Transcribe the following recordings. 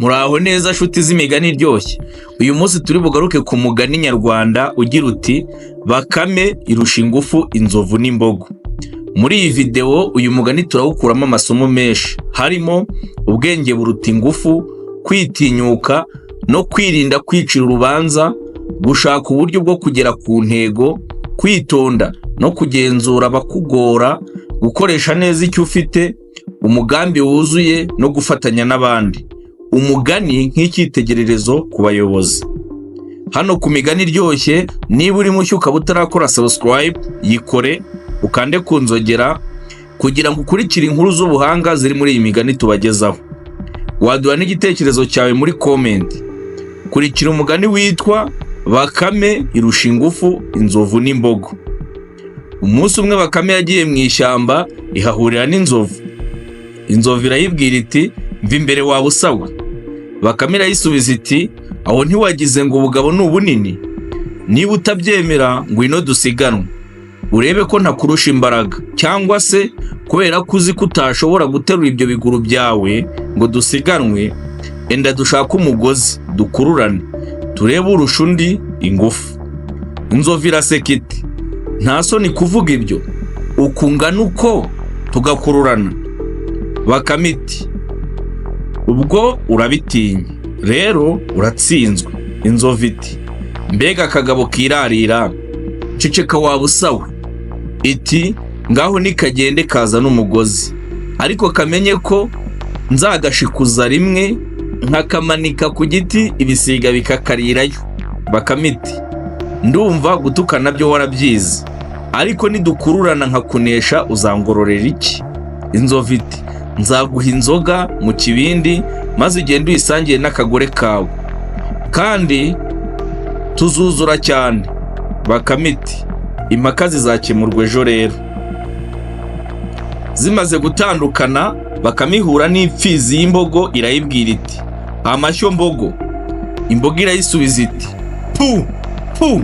Muraho neza nshuti z'imigani iryoshye. Uyu munsi turi bugaruke ku mugani nyarwanda ugira uti Bakame irusha ingufu inzovu n'imbogo. Muri iyi video uyu mugani turawukuramo amasomo menshi, harimo ubwenge buruta ingufu, kwitinyuka no kwirinda kwicira urubanza, gushaka uburyo bwo kugera ku ntego, kwitonda no kugenzura abakugora, gukoresha neza icyo ufite, umugambi wuzuye no gufatanya n'abandi. Umugani nk'icyitegererezo ku bayobozi. Hano ku migani iryoshye, niba uri mushya ukaba utarakora subscribe, yikore ukande ku nzogera kugira ngo ukurikire inkuru z'ubuhanga ziri muri iyi migani tubagezaho. Waduha n'igitekerezo cyawe muri comment. Kurikira umugani witwa Bakame irusha ingufu inzovu n'imbogo. Umunsi umwe Bakame yagiye mu ishyamba ihahurira n'inzovu. Inzovu irayibwira iti mva imbere waba usawa. Bakame irayisubiza iti aho ntiwagize ngo ubugabo ni ubunini? Niba utabyemera ngwino dusiganwe, urebe ko ntakurusha imbaraga, cyangwa se kubera ko uzi ko utashobora guterura ibyo biguru byawe ngo dusiganwe, enda dushaka umugozi dukururane turebe urusha undi ingufu. Inzovu iraseka iti nta soni kuvuga ibyo, ukungana uko tugakururana. Bakame iti ubwo urabitinya rero uratsinzwe. Inzovu iti mbega akagabo kirarira, ceceka waba usawa. Iti ngaho nikagende kaza n'umugozi, ariko kamenye ko nzagashikuza rimwe nkakamanika ku giti ibisiga bikakarirayo. Bakame iti ndumva gutukana byo warabyize, ariko nidukururana nkakunesha uzangororera iki? Inzovu iti nzaguha inzoga mu kibindi maze ugende uyisangiye n'akagore kawe, kandi tuzuzura cyane. Bakame iti impaka zizakemurwa ejo rero. Zimaze gutandukana, Bakame ihura n'imfizi y'imbogo irayibwira iti amashyo mbogo. Imbogo irayisubiza iti pu pu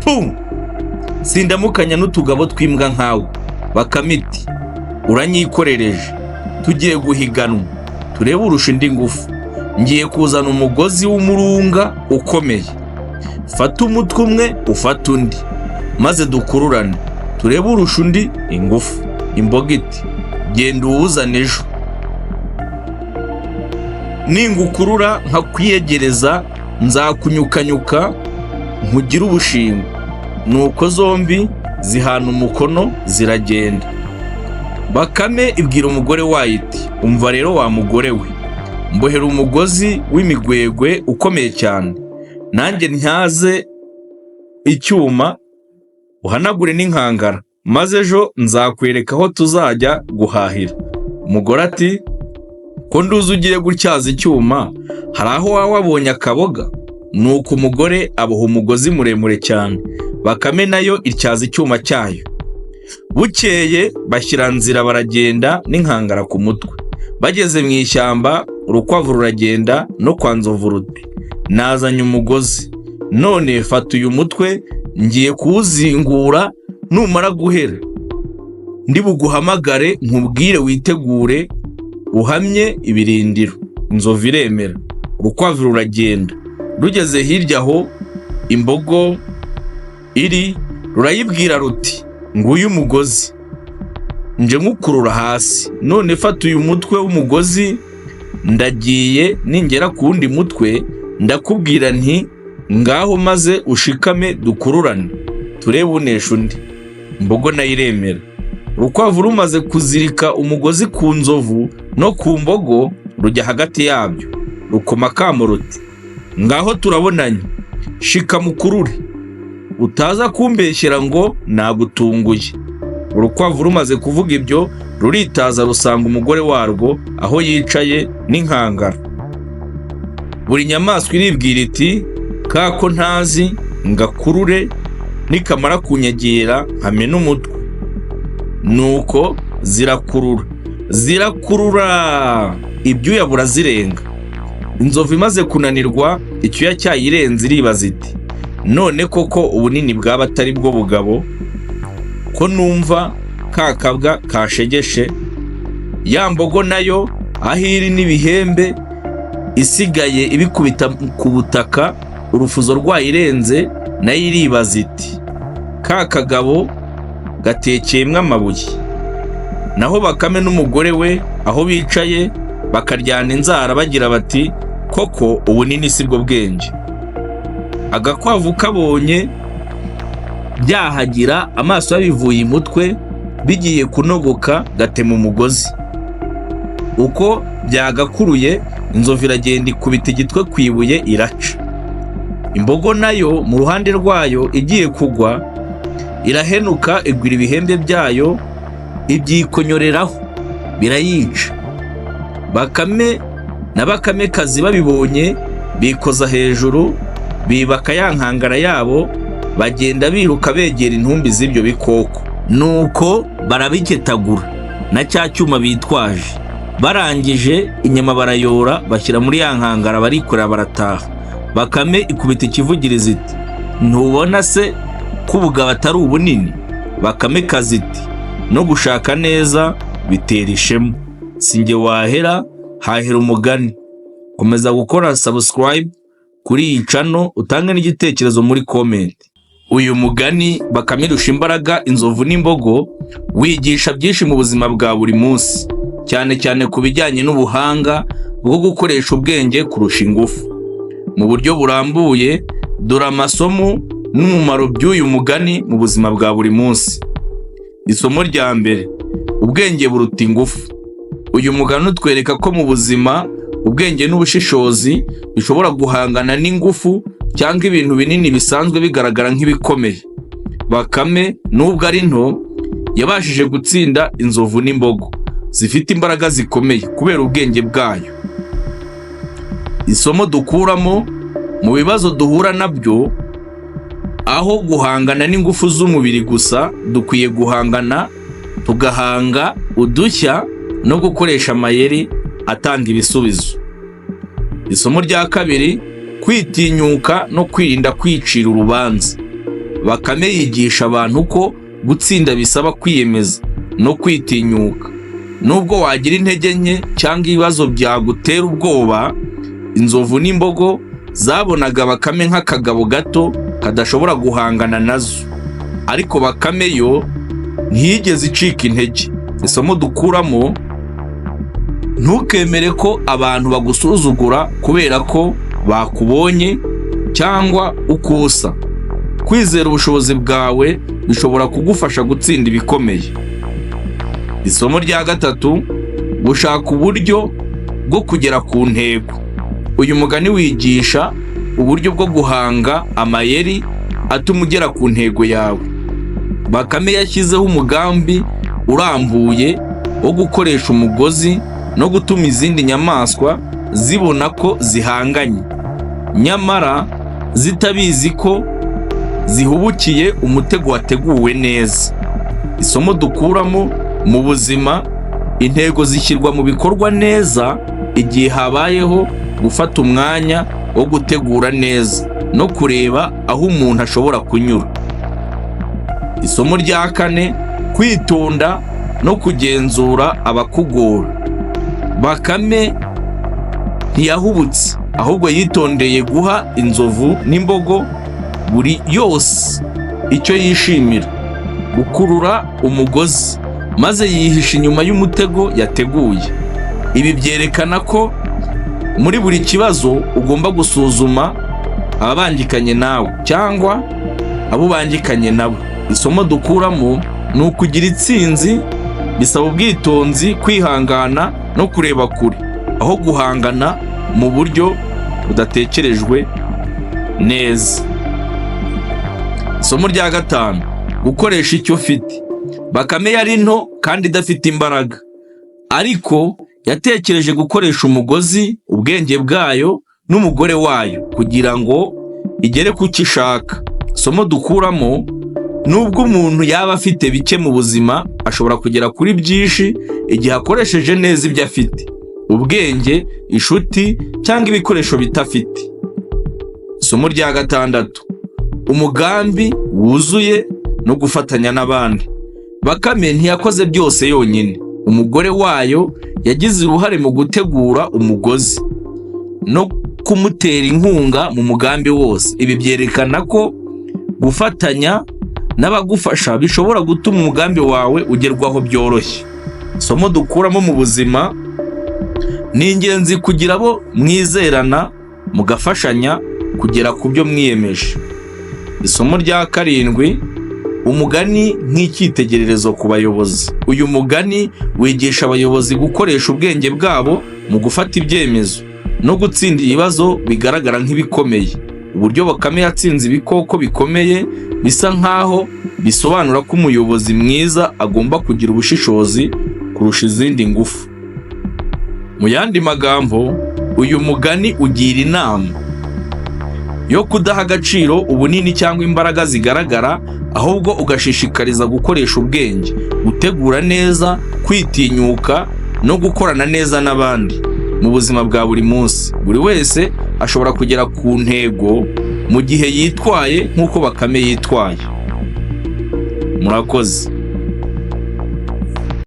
pu, sindamukanya n'utugabo twimbwa nkawe. Bakame iti uranyikorereje, tugiye guhiganwa turebe urusha indi ngufu. Ngiye kuzana umugozi w'umurunga ukomeye, fata umutwe umwe ufata undi maze dukururane turebe urusha undi ingufu. Imbogo iti genda uwuzane ejo, ningukurura nkakwiyegereza nzakunyukanyuka nkugire ubushingo. Nuko zombi zihana umukono ziragenda. Bakame ibwira umugore wayo iti umva rero wa mugore we, mbohera umugozi w'imigwegwe ukomeye cyane, nanjye ntyaze icyuma uhanagure n'inkangara, maze ejo nzakwereka aho tuzajya guhahira. Umugore ati ko nduzi ugiye gutyaza icyuma, hari aho waba wabonye akaboga? Nuko umugore aboha umugozi muremure cyane, Bakame nayo ityaza icyuma cyayo. Bukeye bashyira nzira baragenda n'inkangara ku mutwe. Bageze mu ishyamba, urukwavu ruragenda no kwa nzovu ruti nazanye umugozi, none fata uyu mutwe ngiye kuwuzingura, numara guhera ndi buguhamagare nkubwire witegure uhamye ibirindiro. Inzovu iremera, urukwavu ruragenda. Rugeze hirya aho imbogo iri, rurayibwira ruti nguyu umugozi nje nkukurura hasi, none fata uyu mutwe w'umugozi, ndagiye ningera ku wundi mutwe ndakubwira nti ngaho maze ushikame dukururane turebe unesha undi. Imbogo nayo iremera. Urukwavu rumaze kuzirika umugozi ku nzovu no ku mbogo, rujya hagati yabyo rukoma akamo ruti ngaho turabonanye, shika mukurure, utaza kumbeshyera ngo nagutunguye. Urukwavu rumaze kuvuga ibyo ruritaza rusanga umugore warwo aho yicaye n'inkangara. Buri nyamaswa iribwira iti kako ntazi ngakurure, nikamara kunyegera nkamena umutwe. Nuko zirakurura ibyuya burazirenga. Inzovu imaze kunanirwa icyuya cyayirenze iribaza iti none koko ubunini bwaba atari bwo bugabo, ko numva kakabwa kashegeshe. Ya mbogo nayo aho iri n'ibihembe isigaye ibikubita ku butaka urufuzo rwayirenze, nayo iribaza iti ka kagabo gatekeyemwo amabuye. Naho Bakame n'umugore we aho bicaye bakaryana inzara bagira bati koko ubunini si bwo bwenge. Agakwavu kabonye byahagira, amaso yabivuye umutwe, bigiye kunogoka gatema umugozi. Uko byagakuruye, inzovu iragenda ikubita igitwe ku ibuye iraca. Imbogo nayo mu ruhande rwayo igiye kugwa, irahenuka igwira ibihembe byayo, ibyikonyoreraho birayica. Bakame na Bakamekazi babibonye bikoza hejuru, bibaka ya nkangara yabo, bagenda biruka begera intumbi z'ibyo bikoko. Nuko barabiketagura na cya cyuma bitwaje. Barangije inyama barayora bashyira muri ya nkangara, barikorera barataha. Bakame ikubita ikivugiriza iti ntubona se ko ubugabo atari ubunini? Bakamekazi iti no gushaka neza bitera ishema, sinjye wahera hahera umugani. Komeza gukora subscribe kuri iyi channel, utange n'igitekerezo muri comment. Uyu mugani Bakame irusha imbaraga inzovu n'imbogo wigisha byinshi mu buzima bwa buri munsi, cyane cyane ku bijyanye n'ubuhanga bwo gukoresha ubwenge kurusha ingufu. Mu buryo burambuye, dore amasomo n'umumaro by'uyu mugani mu buzima bwa buri munsi. Isomo rya mbere, ubwenge buruta ingufu. Uyu mugani utwereka ko mu buzima ubwenge n'ubushishozi bishobora guhangana n'ingufu cyangwa ibintu binini bisanzwe bigaragara nk'ibikomeye. Bakame nubwo ari nto, yabashije gutsinda inzovu n'imbogo zifite imbaraga zikomeye kubera ubwenge bwayo. Isomo dukuramo, mu bibazo duhura nabyo, aho guhangana n'ingufu z'umubiri gusa, dukwiye guhangana tugahanga udushya no gukoresha amayeri atanga ibisubizo. Isomo rya kabiri, kwitinyuka no kwirinda kwicira urubanza. Bakame yigisha abantu ko gutsinda bisaba kwiyemeza no kwitinyuka. Nubwo wagira intege nke cyangwa ibibazo byagutera ubwoba, inzovu n'imbogo zabonaga Bakame nk'akagabo gato kadashobora guhangana nazo, ariko Bakame yo ntiyigeze icika intege. Isomo dukuramo, ntukemere ko abantu bagusuzugura kubera ko bakubonye cyangwa uko usa. Kwizera ubushobozi bwawe bishobora kugufasha gutsinda ibikomeye. Isomo rya gatatu, gushaka uburyo bwo kugera ku ntego. Uyu mugani wigisha uburyo bwo guhanga amayeri atuma ugera ku ntego yawe. Bakame yashyizeho umugambi urambuye wo gukoresha umugozi no gutuma izindi nyamaswa zibona ko zihanganye, nyamara zitabizi ko zihubukiye umutego wateguwe neza. Isomo dukuramo, mu buzima intego zishyirwa mu bikorwa neza igihe habayeho gufata umwanya wo gutegura neza no kureba aho umuntu ashobora kunyura. Isomo rya kane, kwitonda no kugenzura abakugora. Bakame ntiyahubutse, ahubwo yitondeye guha inzovu n'imbogo buri yose icyo yishimira, gukurura umugozi, maze yihisha inyuma y'umutego yateguye. Ibi byerekana ko muri buri kibazo ugomba gusuzuma ababangikanye nawe cyangwa abo ubangikanye nabo. Isomo dukuramo ni ukugira itsinzi bisaba ubwitonzi, kwihangana no kureba kure, aho guhangana mu buryo budatekerejwe neza. Isomo rya gatanu, gukoresha icyo ufite. Bakame yari nto kandi idafite imbaraga, ariko yatekereje gukoresha umugozi, ubwenge bwayo n'umugore wayo kugira ngo igere ku cyo ishaka. Isomo dukuramo, nubwo umuntu yaba afite bike mu buzima, ashobora kugera kuri byinshi igihe akoresheje neza ibyo afite: ubwenge, inshuti cyangwa ibikoresho bitafite. Isomo rya gatandatu, umugambi wuzuye no gufatanya n'abandi. Bakame ntiyakoze byose yonyine. Umugore wayo yagize uruhare mu gutegura umugozi. no kumutera inkunga mu mugambi wose. Ibi byerekana ko gufatanya n'abagufasha bishobora gutuma umugambi wawe ugerwaho byoroshye. Isomo dukuramo mu buzima: ni ingenzi kugira abo mwizerana mugafashanya kugera ku byo mwiyemeje. Isomo rya 7: umugani nk'icyitegererezo ku bayobozi. Uyu mugani wigisha abayobozi gukoresha ubwenge bwabo mu gufata ibyemezo no gutsinda ibibazo bigaragara nk'ibikomeye. Uburyo Bakame yatsinze ibikoko bikomeye bisa nkaho bisobanura ko umuyobozi mwiza agomba kugira ubushishozi kurusha izindi ngufu. Mu yandi magambo, uyu mugani ugira inama yo kudaha agaciro ubunini cyangwa imbaraga zigaragara, ahubwo ugashishikariza gukoresha ubwenge, gutegura neza, kwitinyuka no gukorana neza n'abandi. Mu buzima bwa buri munsi, buri wese ashobora kugera ku ntego mu gihe yitwaye nk'uko Bakame yitwaye. Murakoze.